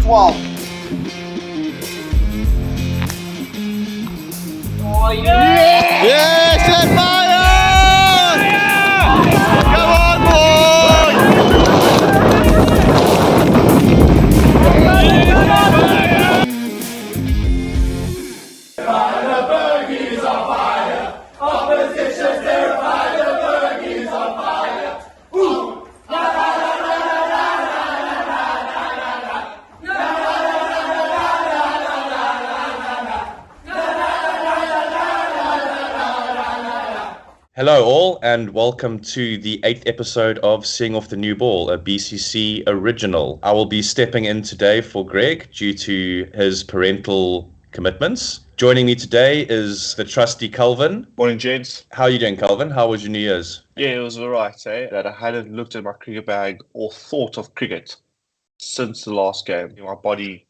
12. Oh, yeah! Yes, set fire! Come on, The Bergvliet on fire. Opposition's terrified. The Bergvliet on fire. Ooh. La la la la la la la la la la la. La la la la la la la la la. Hello all and welcome to the 8th episode of Seeing Off the New Ball, a BCC original. I will be stepping in today for Greg due to his parental commitments. Joining me today is the trusty Calvyn. Morning, gents. How are you doing, Calvyn? How was your New Year's? Yeah, it was all right, that I hadn't looked at my cricket bag or thought of cricket since the last game. My body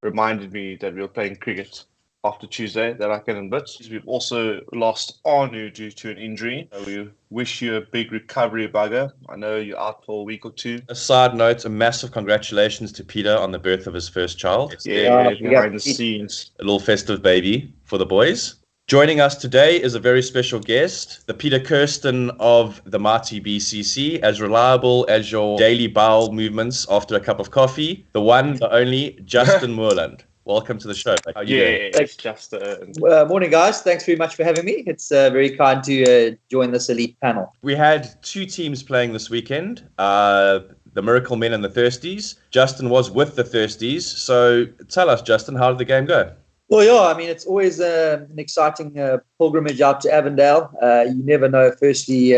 reminded me that we were playing cricket after Tuesday, that I can admit. We've also lost Arnu due to an injury. We wish you a big recovery, bugger. I know you're out for a week or two. A side note, a massive congratulations to Peter on the birth of his first child. Yeah, behind the scenes. A little festive baby for the boys. Joining us today is a very special guest, the Peter Kirsten of the mighty BCC, as reliable as your daily bowel movements after a cup of coffee, the one, the only, Justin Moreland. Welcome to the show. How are you doing? Thanks, Justin. Morning, guys. Thanks very much for having me. It's very kind to join this elite panel. We had two teams playing this weekend, the Miracle Men and the Thirsties. Justin was with the Thirsties. So tell us, Justin, how did the game go? Well, yeah, I mean, it's always an exciting pilgrimage out to Avondale. You never know, firstly,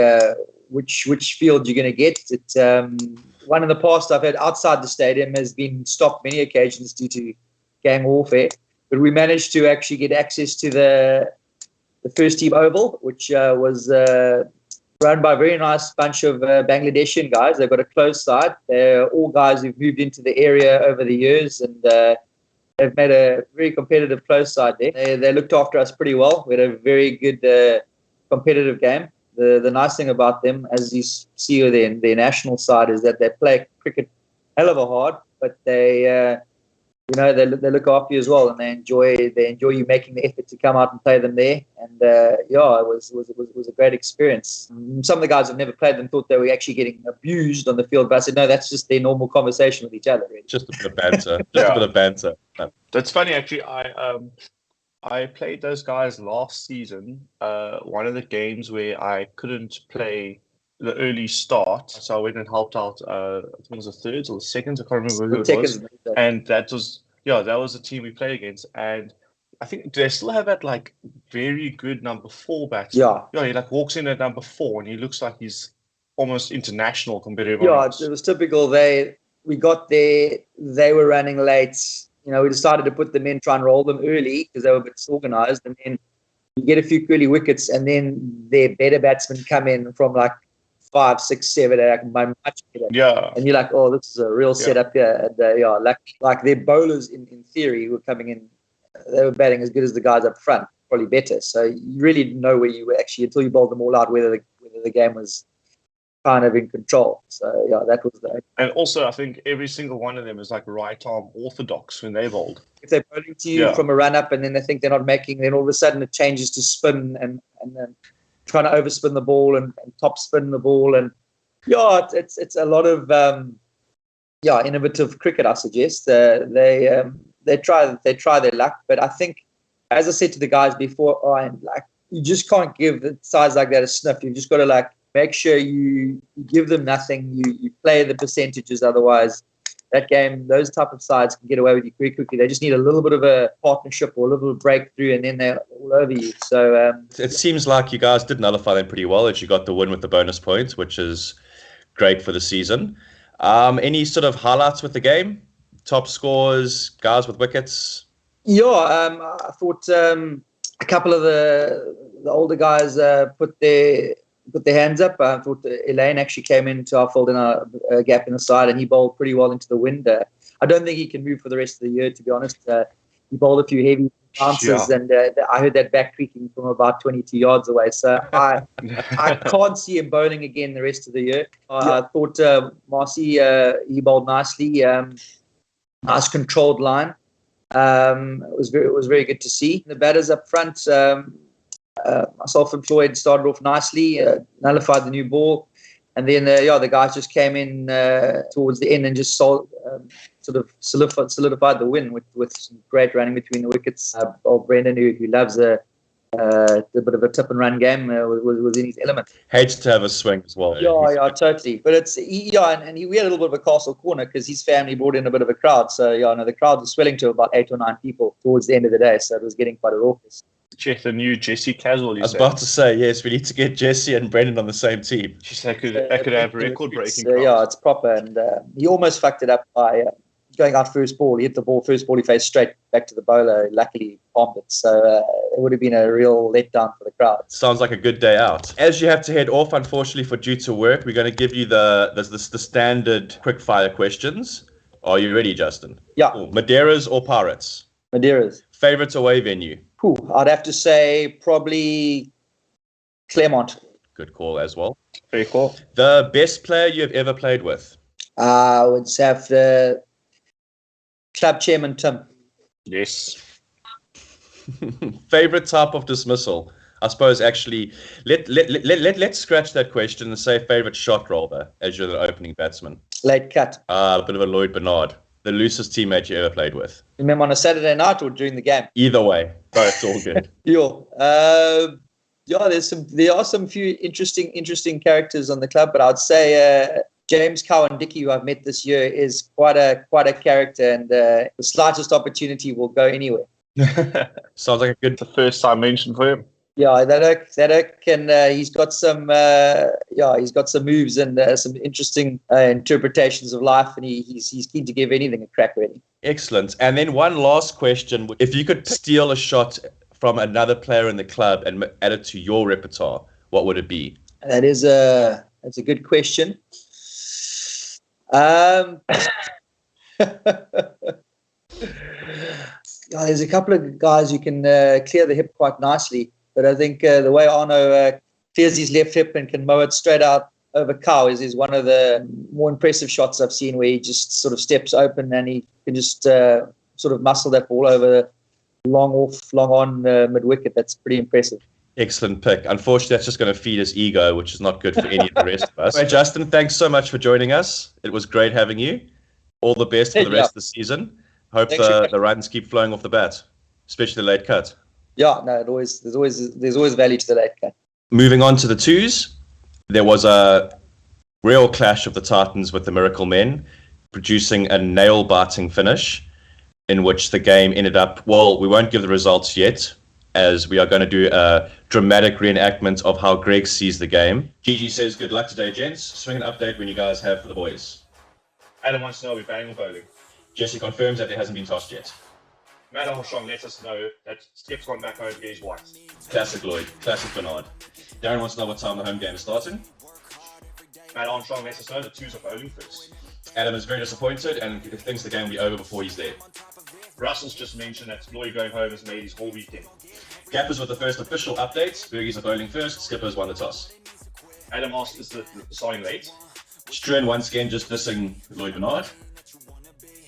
which field you're going to get. It's one in the past I've had outside the stadium has been stopped many occasions due to gang warfare, but we managed to actually get access to the first team oval, which was run by a very nice bunch of Bangladeshi guys. They've got a closed side. They're all guys who've moved into the area over the years, and they've made a very competitive closed side there. They looked after us pretty well. We had a very good competitive game. The nice thing about them, as you see with their national side, is that they play cricket hell of a hard, but they they look after you as well, and they enjoy you making the effort to come out and play them there. And it was a great experience. Some of the guys who've never played them thought they were actually getting abused on the field, but I said no, that's just their normal conversation with each other. Really. Just a bit of banter. A bit of banter. No. That's funny, actually. I played those guys last season. One of the games where I couldn't play the early start, so I went and helped out. I think it was the thirds or the seconds. I can't remember who it was. And that was the team we played against. And I think they still have that like very good number 4 batsman. Yeah, he like walks in at number 4 and he looks like he's almost international compared to everyone else. It was typical. We got there. They were running late. We decided to put them in, try and roll them early because they were a bit disorganized, and then you get a few curly wickets, and then their better batsmen come in from like 5, 6, 7, much better. Yeah. And you're like, oh, this is a real setup here. And like their bowlers in theory were coming in, they were batting as good as the guys up front, probably better. So you really didn't know where you were actually until you bowled them all out, whether the game was kind of in control. So yeah, that was the. And also, I think every single one of them is like right arm orthodox when they bowled. If they're bowling to you from a run up and then they think they're not making, then all of a sudden it changes to spin and then trying to overspin the ball and top spin the ball, and it's a lot of innovative cricket, I suggest. They try their luck, but I think, as I said to the guys before, you just can't give the sides like that a sniff. You've just got to make sure you give them nothing. You play the percentages, otherwise that game, those type of sides can get away with you very quickly. They just need a little bit of a partnership or a little bit of breakthrough, and then they're all over you. So it seems like you guys did nullify them pretty well, as you got the win with the bonus points, which is great for the season. Any sort of highlights with the game? Top scores, guys with wickets? Yeah, I thought a couple of the older guys put their hands up. I thought Elaine actually came into our fold in a gap in the side, and he bowled pretty well into the wind. I don't think he can move for the rest of the year, to be honest. He bowled a few heavy bounces, and I heard that back creaking from about 22 yards away. So I can't see him bowling again the rest of the year. I thought Marcy, he bowled nicely. nice controlled line. It was very good to see. The batters up front, myself and Floyd started off nicely, nullified the new ball, and then the guys just came in towards the end and just sort of solidified the win with some great running between the wickets. Old Brendan, who loves a bit of a tip and run game, was in his element. Hates to have a swing as well. Yeah, totally. But we had a little bit of a castle corner because his family brought in a bit of a crowd. So the crowd was swelling to about 8 or 9 people towards the end of the day. So it was getting quite a raucous. Check the new Jesse Caswell. I was about to say, yes, we need to get Jesse and Brendan on the same team. That could have record-breaking. It's proper, and he almost fucked it up by going out first ball. He hit the ball first ball. He faced straight back to the bowler. Luckily, palmed it. So it would have been a real letdown for the crowd. Sounds like a good day out. As you have to head off, unfortunately, for due to work, we're going to give you the standard quick-fire questions. Are you ready, Justin? Yeah. Cool. Madeiras or Pirates? Madeiras. Favorite away venue? I'd have to say probably Claremont. Good call as well. Very cool. The best player you've ever played with? I would have the club chairman, Tim. Yes. Favorite type of dismissal? I suppose actually, let's scratch that question and say favorite shot roller as you're the opening batsman. Late cut. A bit of a Lloyd Bernard. The loosest teammate you ever played with? Remember on a Saturday night or during the game? Either way, both all good. There are some few interesting characters on the club, but I'd say James Cowan-Dickey, who I've met this year, is quite a character, and the slightest opportunity will go anywhere. Sounds like the first time mentioned for him. Yeah, that Oak, and he's got some moves and some interesting interpretations of life, and he's keen to give anything a crack, really. Excellent. And then one last question: if you could steal a shot from another player in the club and add it to your repertoire, what would it be? That's a good question. There's a couple of guys who can clear the hip quite nicely. But I think the way Arno clears his left hip and can mow it straight out over cow is one of the more impressive shots I've seen, where he just sort of steps open and he can just sort of muscle that ball over long off, long on mid-wicket. That's pretty impressive. Excellent pick. Unfortunately, that's just going to feed his ego, which is not good for any of the rest of us. Hey, Justin, thanks so much for joining us. It was great having you. All the best for the rest of the season. Hope the runs keep flowing off the bat, especially the late cut. Yeah, no, there's always value to the late cut. Moving on to the twos, there was a real clash of the Titans with the Miracle Men, producing a nail-biting finish in which the game ended up, well, we won't give the results yet, as we are going to do a dramatic reenactment of how Greg sees the game. Gigi says, good luck today, gents. Swing an update when you guys have for the boys. Adam wants to know, are we batting or bowling? Jesse confirms that there hasn't been tossed yet. Matt Armstrong lets us know that Skip's gone back home to get his wife. Classic Lloyd, classic Bernard. Darren wants to know what time the home game is starting. Matt Armstrong lets us know the twos are bowling first. Adam is very disappointed and thinks the game will be over before he's there. Russell's just mentioned that Lloyd going home has made his whole weekend. Gappers with the first official update. Bergies are bowling first, Skippers won the toss. Adam asked us the starting late. Struan once again just dissing Lloyd Bernard.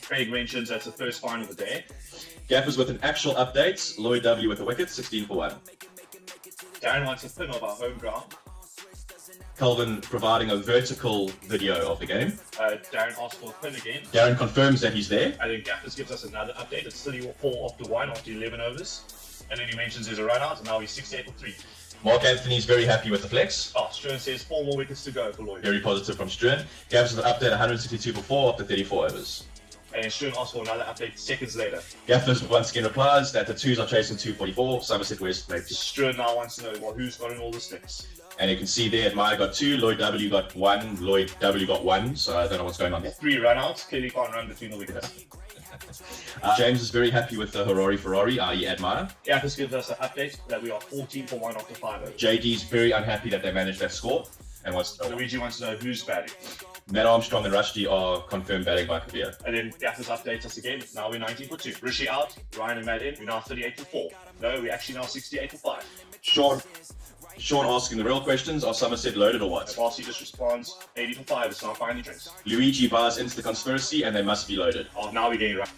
Craig mentions that's the first final of the day. Gaffers with an actual update. Lloyd W with a wicket, 16 for 1. Darren wants a pin of our home ground. Calvyn providing a vertical video of the game. Darren asked for a pin again. Darren confirms that he's there. And then Gaffers gives us another update. It's 34 after 1 after 11 overs. And then he mentions there's a run out, and now he's 68 for 3. Mark Anthony's very happy with the flex. Struan says 4 more wickets to go for Lloyd. Very positive from Struan. Gaffers with an update, 162 for 4 after 34 overs. And then Struan asked for another update seconds later. Gaffers once again replies that the twos are chasing 244, Somerset West made 2. Struan now wants to know, well, who's got in all the sticks? And you can see there, Maya got 2, Lloyd W got 1, Lloyd W got 1, so I don't know what's going on there. 3 run-outs, clearly can't run between the wickets. James is very happy with the Harari Ferrari, i.e. Admire. Yeah, this gives us an update that we are 14 for 1 after 5 overs. JD's very unhappy that they managed that score and wants to know. Luigi wants to know who's batting. Matt Armstrong and Rushdie are confirmed batting by Kabir. And then Gaffers updates us again. Now we're 19 for 2. Rishi out, Ryan and Matt in. We're now 38 for 4. No, we're actually now 68 for 5. Sean asking the real questions, are Somerset loaded or what? Marcy just responds, 80 for 5, it's not finally drinks. Luigi buys into the conspiracy and they must be loaded. Oh, now we're getting right.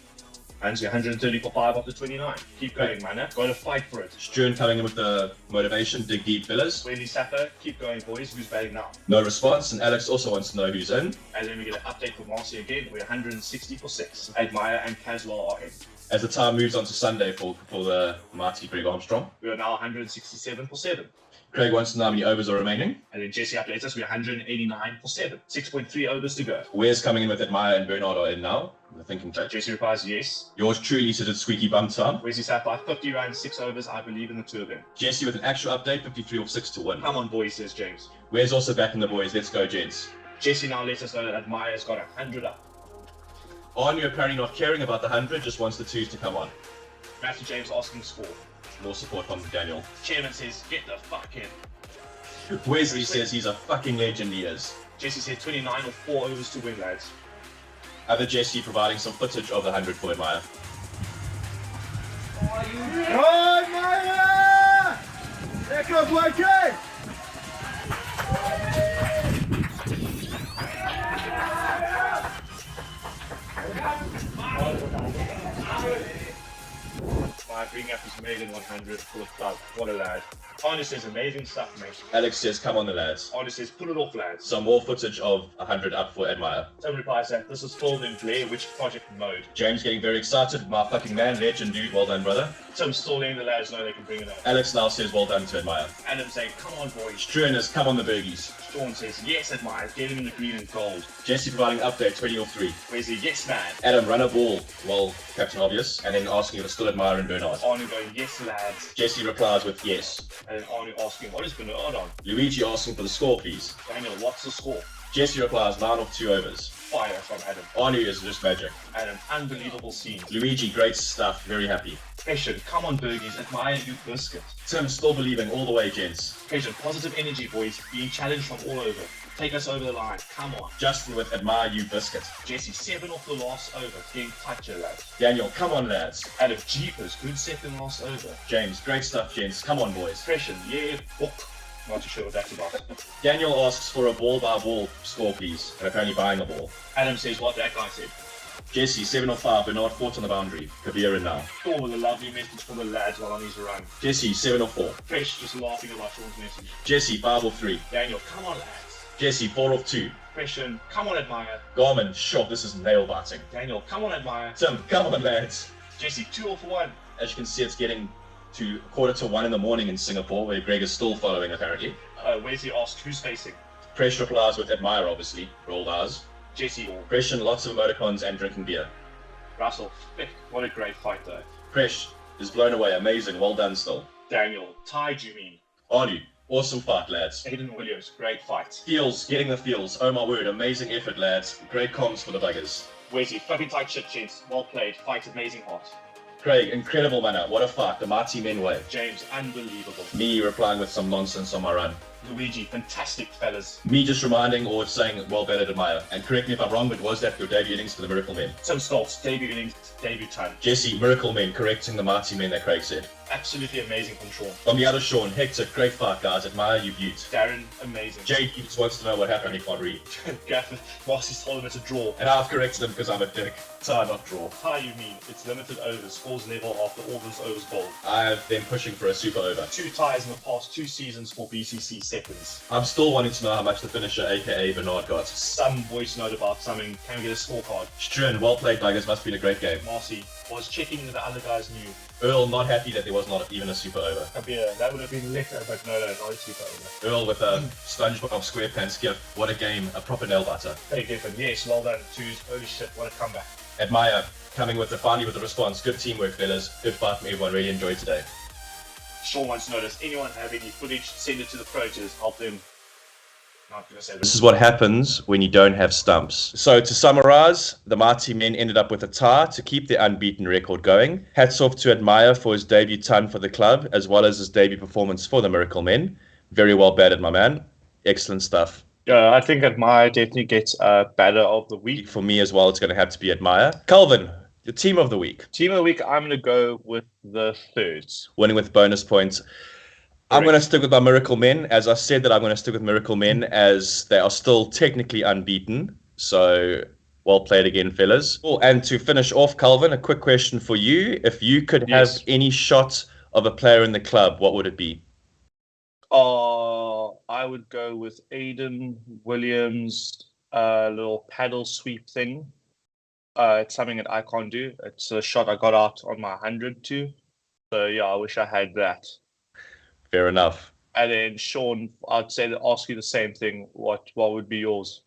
And 130 for 5 after 29. Keep going, man. Gotta fight for it. Stuart coming in with the motivation, dig deep villas. Wesley Sapper, keep going, boys. Who's batting now? No response, and Alex also wants to know who's in. And then we get an update from Marcy again. We're 160 for 6. Admire and Caswell are in. As the time moves on to Sunday for the mighty Greg Armstrong. We are now 167 for 7. Craig wants to know how many overs are remaining. And then Jesse updates us, we're 189 for 7. 6.3 overs to go. Where's coming in with Admire and Bernard are in now? The thinking touch. Jesse replies, yes. Yours truly said it's squeaky bum time. Wesley Sapper, 50 runs, 6 overs. I believe in the two of them. Jesse with an actual update, 53 off 6 to win. Come on, boys, says James. Where's also back in the boys? Let's go, gents. Jesse now lets us know that Admire's got 100 up. Anu apparently not caring about the 100, just wants the 2s to come on. Matthew James asking score. More support from Daniel. Chairman says, get the fuck in. Wesley says he's a fucking legend, he is. Jesse said 29 or 4 overs to win, lads. Other Jesse providing some footage of the 100 for Admire. Right, Maya! There goes Wakey! By bringing up his maiden 100 for the club. What a lad. Arnie says amazing stuff, mate. Alex says, come on the lads. Arnie says, pull it off, lads. Some more footage of 100 up for Admire. Tim replies that this is filmed in Blair Witch Project mode. James getting very excited. My fucking man, legend, dude. Well done, brother. Tim's still letting the lads know they can bring it up. Alex now says, well done to Admire. Adam saying, come on, boys. Struan is, come on the Bergies. Sean says, yes, Admire. Get him in the green and gold. Jesse providing update, 20 or 3. Wesley, yes, man. Adam, run a ball. Well, Captain Obvious. And then asking if it's still Admire and Bernard. Arnie going, yes, lads. Jesse replies with yes. And then Arnie asking, what is Bernard on? Luigi asking for the score, please. Daniel, what's the score? Jesse replies 9 off 2 overs. Fire from Adam. Anu is just magic. Adam, unbelievable scene. Luigi, great stuff. Very happy. Passion, come on, Bergies. Admire you biscuit. Tim still believing all the way, gents. Passion, positive energy, boys. Being challenged from all over. Take us over the line. Come on. Justin with admire you biscuit. Jesse, 7 off the last over. Getting toucher, lads. Daniel, come on, lads. Adam, jeepers. Good second last over. James, great stuff, gents. Come on, boys. Passion, yeah. Oh, not too sure what that's about. Daniel asks for a ball by ball score, please. And apparently buying a ball. Adam says what that guy said. Jesse, 7 or 5. Bernard fought on the boundary. Kabir in now. Thor with a lovely message for the lads while on his run. Jesse, 7 or 4. Fresh just laughing about Sean's message. Jesse, 5 or 3. Daniel, come on, lads. Jesse, 4 off 2. Passion, come on, Admire. Garmin, sure, this is nail biting. Daniel, come on, Admire. Tim, come on, lads. Jesse, 2 off 1. As you can see, it's getting to 1:45 in the morning in Singapore, where Greg is still following, apparently. Wesley asked who's facing. Presh replies with admire, obviously. Rolled eyes. Jesse, Presh and lots of emoticons and drinking beer. Russell, Fick, what a great fight though. Presh is blown away. Amazing. Well done still. Daniel, tied you mean. Anu, awesome fight, lads. Aiden Williams, great fight. Feels, getting the feels. Oh my word, amazing effort, lads. Great comms for the buggers. Wesley, fucking tight shit, gents. Well played. Fight amazing hot. Craig, incredible manner. What a fight. The mighty men way. James, unbelievable. Me replying with some nonsense on my run. Luigi, fantastic fellas. Me just reminding or saying, well better admire. And correct me if I'm wrong, but was that your debut innings for the Miracle Men? Tim Stoltz, debut innings, debut ton. Jesse, Miracle Men, correcting the mighty men that Craig said. Absolutely amazing from Sean. On the other, Sean, Hector, great fight, guys. Admire you, beaut. Darren, amazing. Jake just wants to know what happened. He can't read. Gafford, Marcy's told him it's a draw. And I've corrected him because I'm a dick. Tie, not draw. How you mean? It's limited overs. Scores level after all those overs bowled. I have been pushing for a super over. 2 ties in the past 2 seasons for BCC seconds. I'm still wanting to know how much the finisher, aka Bernard, got. Some voice note about something. Can we get a scorecard? Struan, well played, Buggers. Must have been a great game. Marcy was checking if the other guys knew. Earl, not happy that there was not even a super over. Kabir, that would have been liquor, but no, not a super over. Earl with a SpongeBob SquarePants gift. What a game. A proper nail biter. Hey, Giffen, yes, well done. 2s. Holy shit, what a comeback. Admire, coming with finally with the response. Good teamwork, fellas. Good fight from everyone. Really enjoyed today. Sean wants to know, does anyone have any footage? Send it to the coaches. Help them. Not gonna say This is what happens when you don't have stumps. So to summarize, the mighty men ended up with a tie to keep their unbeaten record going. Hats off to Admire for his debut ton for the club, as well as his debut performance for the Miracle Men. Very well batted, my man. Excellent stuff. I think Admire definitely gets batter of the week. For me as well, it's going to have to be Admire. Calvyn, your team of the week. Team of the week, I'm going to go with the Thirds. Winning with bonus points. I'm going to stick with my Miracle Men. As I said that I'm going to stick with Miracle Men as they are still technically unbeaten. So well played again, fellas. Cool. And to finish off, Calvyn, a quick question for you. If you could have any shot of a player in the club, what would it be? I would go with Aiden Williams' little paddle sweep thing. It's something that I can't do. It's a shot I got out on my 100 too. So yeah, I wish I had that. Fair enough. And then Sean, I'd say to ask you the same thing. What would be yours?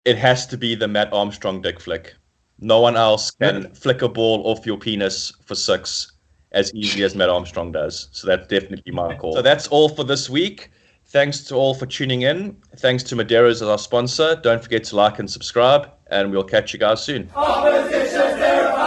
It has to be the Matt Armstrong dick flick. No one else can flick a ball off your penis for 6 as easily as Matt Armstrong does. So that's definitely my call. So that's all for this week. Thanks to all for tuning in. Thanks to Madeiras as our sponsor. Don't forget to like and subscribe, and we'll catch you guys soon. Opposition's terrified.